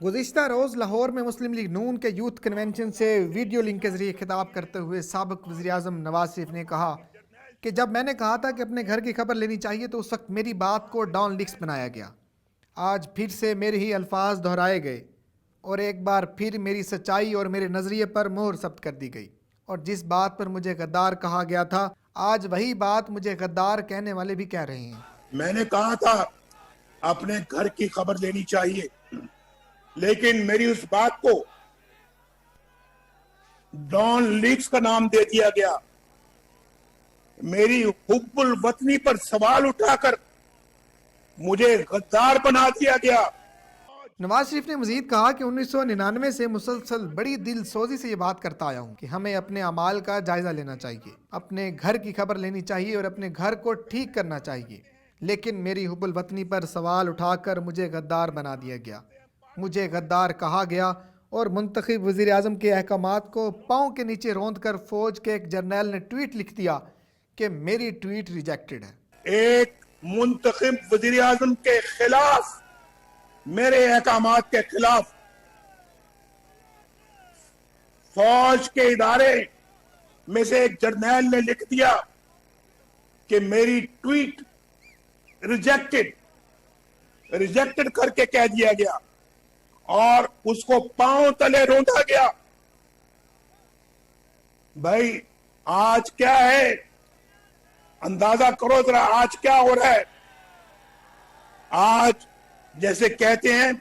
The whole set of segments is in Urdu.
گزشتہ روز لاہور میں مسلم لیگ نون کے یوتھ کنونشن سے ویڈیو لنک کے ذریعے خطاب کرتے ہوئے سابق وزیر اعظم نواز شریف نے کہا کہ جب میں نے کہا تھا کہ اپنے گھر کی خبر لینی چاہیے تو اس وقت میری بات کو ڈان لیکس بنایا گیا. آج پھر سے میرے ہی الفاظ دہرائے گئے اور ایک بار پھر میری سچائی اور میرے نظریے پر مہر ثبت کر دی گئی. اور جس بات پر مجھے غدار کہا گیا تھا آج وہی بات مجھے غدار کہنے والے بھی کہہ رہے ہیں. میں نے کہا تھا اپنے گھر کی خبر لینی چاہیے، لیکن میری اس بات کو ڈان لیکس کا نام دے دیا گیا. میری حب الوطنی پر سوال اٹھا کر مجھے غدار بنا دیا گیا. نواز شریف نے مزید کہا کہ 1999 سے مسلسل بڑی دل سوزی سے یہ بات کرتا آیا ہوں کہ ہمیں اپنے اعمال کا جائزہ لینا چاہیے، اپنے گھر کی خبر لینی چاہیے اور اپنے گھر کو ٹھیک کرنا چاہیے. لیکن میری حب الوطنی پر سوال اٹھا کر مجھے غدار بنا دیا گیا، مجھے غدار کہا گیا اور منتخب وزیر اعظم کے احکامات کو پاؤں کے نیچے روند کر فوج کے ایک جرنیل نے ٹویٹ لکھ دیا کہ میری ٹویٹ ریجیکٹڈ ہے. ایک منتخب وزیر اعظم کے خلاف، میرے احکامات کے خلاف فوج کے ادارے میں سے ایک جرنیل نے لکھ دیا کہ میری ٹویٹ ریجیکٹڈ کر کے کہہ دیا گیا اور اس کو پاؤں تلے روندا گیا. بھائی آج کیا ہے، اندازہ کرو ذرا آج کیا ہو رہا ہے. آج جیسے کہتے ہیں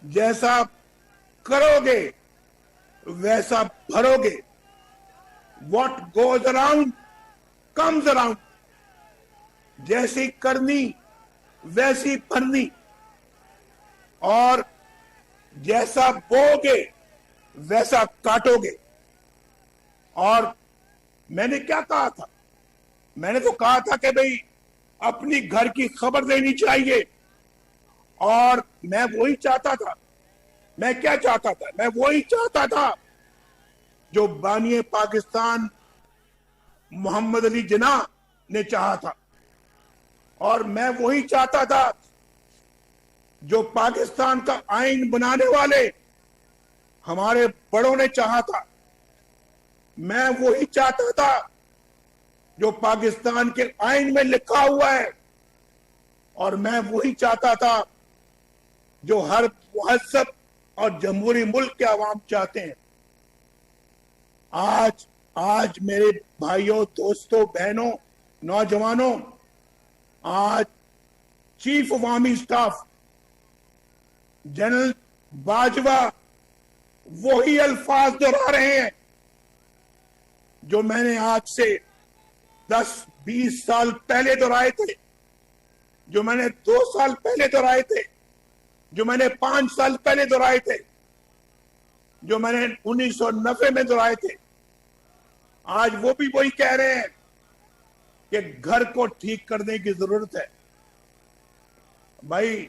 جیسا کرو گے ویسا بھرو گے. What goes around comes around. جیسی کرنی ویسی بھرنی، اور جیسا بو گے ویسا کاٹو گے. اور میں نے کیا کہا تھا؟ میں نے تو کہا تھا کہ بھئی اپنی گھر کی خبر لینی چاہیے، اور میں وہی چاہتا تھا. میں کیا چاہتا تھا؟ میں وہی چاہتا تھا جو بانی پاکستان محمد علی جناح نے چاہا تھا، اور میں وہی چاہتا تھا جو پاکستان کا آئین بنانے والے ہمارے بڑوں نے چاہا تھا. میں وہی چاہتا تھا جو پاکستان کے آئین میں لکھا ہوا ہے، اور میں وہی چاہتا تھا جو ہر مہذب اور جمہوری ملک کے عوام چاہتے ہیں. آج میرے بھائیوں، دوستوں، بہنوں، نوجوانوں، آج chief of army staff general Bajwa وہی الفاظ دہرا رہے ہیں جو میں نے آج سے 10-20 سال پہلے دہرائے تھے، جو میں نے 2 سال پہلے دہرائے تھے، جو میں نے 5 سال پہلے دہرائے تھے، جو میں نے 1990 میں دہرائے تھے. آج وہ بھی وہی کہہ رہے ہیں کہ گھر کو ٹھیک کرنے کی ضرورت ہے. بھائی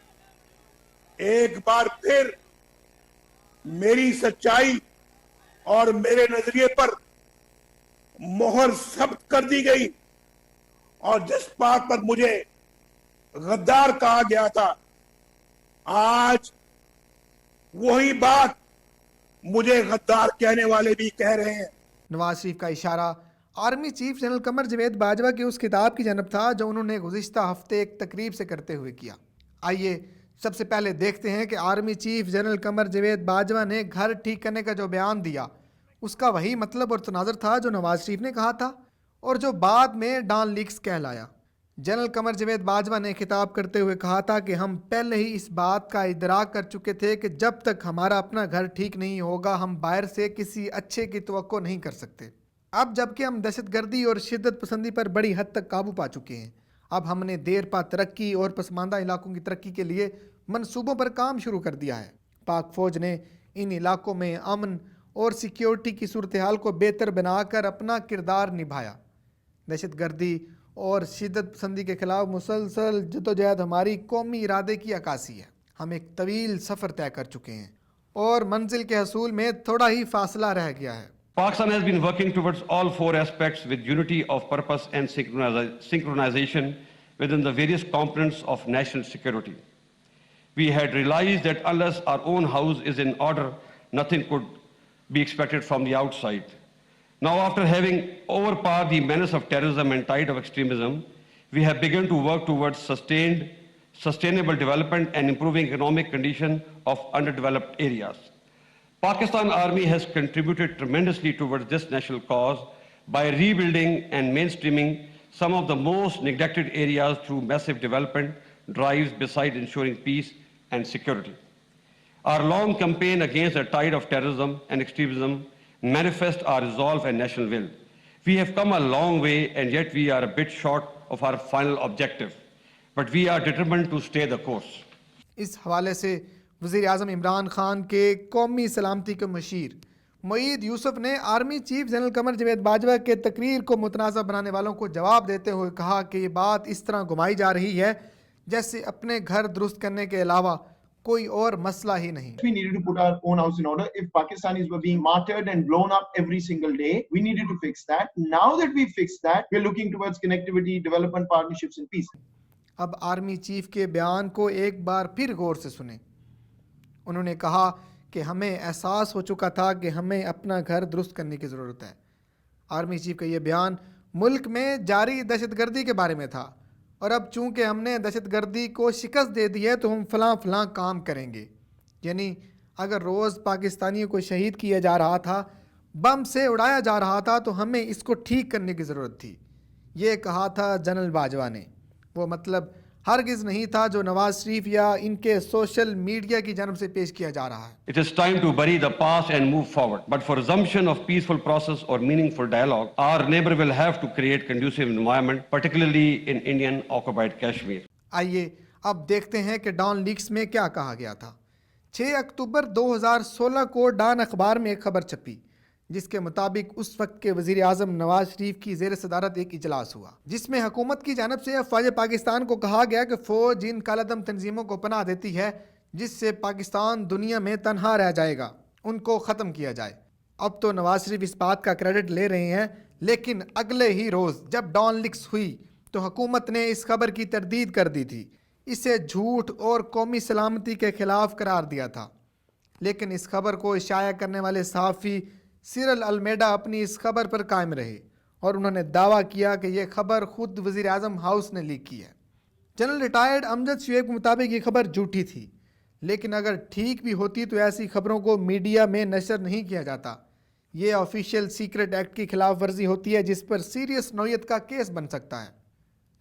ایک بار پھر میری سچائی اور میرے نظریے پر مہر ثبت کر دی گئی، اور جس بات پر مجھے غدار کہا گیا تھا آج وہی بات مجھے غدار کہنے والے بھی کہہ رہے ہیں. نواز شریف کا اشارہ army chief general Qamar Javed Bajwa کی اس کتاب کی جانب تھا جو انہوں نے گزشتہ ہفتے ایک تقریب سے کرتے ہوئے کیا. آئیے سب سے پہلے دیکھتے ہیں کہ army chief general Qamar Javed Bajwa نے گھر ٹھیک کرنے کا جو بیان دیا اس کا وہی مطلب اور تناظر تھا جو نواز شریف نے کہا تھا اور جو بعد میں ڈان لیکس کہلایا. جنرل قمر جاوید باجوہ نے خطاب کرتے ہوئے کہا تھا کہ ہم پہلے ہی اس بات کا ادراک کر چکے تھے کہ جب تک ہمارا اپنا گھر ٹھیک نہیں ہوگا ہم باہر سے کسی اچھے کی توقع نہیں کر سکتے. اب جبکہ ہم دہشت گردی اور شدت پسندی پر بڑی حد تک قابو پا چکے ہیں، اب ہم نے دیر پا ترقی اور پسماندہ علاقوں کی ترقی کے لیے منصوبوں پر کام شروع کر دیا ہے. پاک فوج نے ان علاقوں میں امن اور سیکیورٹی کی صورتحال کو بہتر بنا کر اپنا کردار نبھایا. دہشت گردی اور شدت پسندی کے خلاف مسلسل جدوجہد ہماری قومی ارادے کی عکاسی ہے. ہم ایک طویل سفر طے کر چکے ہیں اور منزل کے حصول میں تھوڑا ہی فاصلہ رہ گیا ہے. Pakistan has been working towards all 4 aspects with unity of purpose and synchronization within the various components of national security. We had realized that unless our own house is in order, nothing could be expected from the outside. Now, after having overpowered the menace of terrorism and tide of extremism, we have begun to work towards sustainable development and improving economic condition of underdeveloped areas. Pakistan Army has contributed tremendously towards this national cause by rebuilding and mainstreaming some of the most neglected areas through massive development drives besides ensuring peace and security. Our long campaign against the tide of terrorism and extremism manifests our resolve and national will. We have come a long way and yet we are a bit short of our final objective, but we are determined to stay the course. اس حوالے سے وزیر اعظم عمران خان کے قومی سلامتی کے مشیر معید یوسف نے army chief general Qamar Javed Bajwa کے تقریر کو متنازع بنانے والوں کو جواب دیتے ہوئے کہا کہ یہ بات اس طرح گھمائی جا رہی ہے جیسے اپنے گھر درست کرنے کے علاوہ کوئی اور مسئلہ ہی نہیں. We needed to put our own house in order. If Pakistanis were being martyred and blown up every single day, we needed to fix that. Now that we've fixed that, we're looking towards connectivity, development, partnerships and peace. اب آرمی چیف کے بیان کو ایک بار پھر غور سے سنیں. انہوں نے کہا کہ ہمیں احساس ہو چکا تھا کہ ہمیں اپنا گھر درست کرنے کی ضرورت ہے. آرمی چیف کا یہ بیان ملک میں جاری دہشت گردی کے بارے میں تھا اور اب چونکہ ہم نے دہشت گردی کو شکست دے دی ہے تو ہم فلاں کام کریں گے. یعنی اگر روز پاکستانیوں کو شہید کیا جا رہا تھا, بم سے اڑایا جا رہا تھا تو ہمیں اس کو ٹھیک کرنے کی ضرورت تھی. یہ کہا تھا جنرل باجوہ نے. وہ مطلب ہرگز نہیں تھا جو نواز شریف یا ان کے سوشل میڈیا کی جانب سے پیش کیا جا رہا ہے. It is time to bury the past and move forward. But for resumption of peaceful process or meaningful dialogue, our neighbor will have to create conducive environment, particularly in Indian occupied Kashmir. آئیے اب دیکھتے ہیں کہ ڈان لیکس میں کیا کہا گیا تھا. 6 اکتوبر 2016 کو ڈان اخبار میں ایک خبر چھپی جس کے مطابق اس وقت کے وزیر اعظم نواز شریف کی زیر صدارت ایک اجلاس ہوا جس میں حکومت کی جانب سے افواج پاکستان کو کہا گیا کہ فوج ان کالعدم تنظیموں کو پناہ دیتی ہے جس سے پاکستان دنیا میں تنہا رہ جائے گا, ان کو ختم کیا جائے. اب تو نواز شریف اس بات کا کریڈٹ لے رہے ہیں, لیکن اگلے ہی روز جب ڈان لیکس ہوئی تو حکومت نے اس خبر کی تردید کر دی تھی, اسے جھوٹ اور قومی سلامتی کے خلاف قرار دیا تھا. لیکن اس خبر کو اشاعہ کرنے والے صحافی سیرل المیڈا اپنی اس خبر پر قائم رہے اور انہوں نے دعویٰ کیا کہ یہ خبر خود وزیر اعظم ہاؤس نے لیک کی ہے. جنرل ریٹائرڈ امجد شعیب کے مطابق یہ خبر جھوٹی تھی, لیکن اگر ٹھیک بھی ہوتی تو ایسی خبروں کو میڈیا میں نشر نہیں کیا جاتا. یہ آفیشیل سیکرٹ ایکٹ کی خلاف ورزی ہوتی ہے جس پر سیریس نوعیت کا کیس بن سکتا ہے.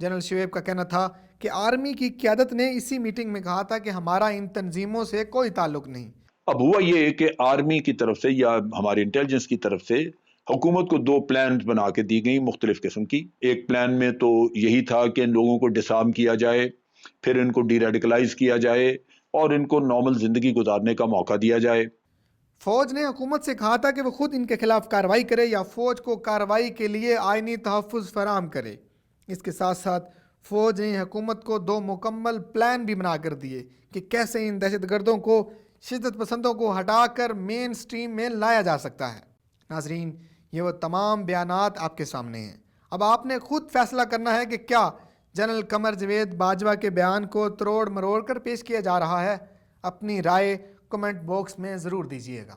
جنرل شعیب کا کہنا تھا کہ آرمی کی قیادت نے اسی میٹنگ میں کہا تھا کہ ہمارا ان تنظیموں سے کوئی تعلق نہیں. اب ہوا یہ کہ آرمی کی طرف سے یا ہماری انٹیلیجنس کی طرف سے حکومت کو 2 پلانز بنا کے دی گئی مختلف قسم کی. ایک پلان میں تو یہی تھا کہ ان لوگوں کو ڈسارم کیا جائے, پھر ان کو ڈی ریڈیکلائز کیا جائے اور ان کو نارمل زندگی گزارنے کا موقع دیا جائے. فوج نے حکومت سے کہا تھا کہ وہ خود ان کے خلاف کارروائی کرے یا فوج کو کارروائی کے لیے آئینی تحفظ فراہم کرے. اس کے ساتھ ساتھ فوج نے حکومت کو 2 مکمل پلان بھی بنا کر دیے کہ کیسے ان دہشت گردوں کو, شدت پسندوں کو ہٹا کر مین سٹریم میں لایا جا سکتا ہے. ناظرین, یہ وہ تمام بیانات آپ کے سامنے ہیں. اب آپ نے خود فیصلہ کرنا ہے کہ کیا جنرل قمر جاوید باجوہ کے بیان کو تروڑ مروڑ کر پیش کیا جا رہا ہے. اپنی رائے کمنٹ باکس میں ضرور دیجیے گا.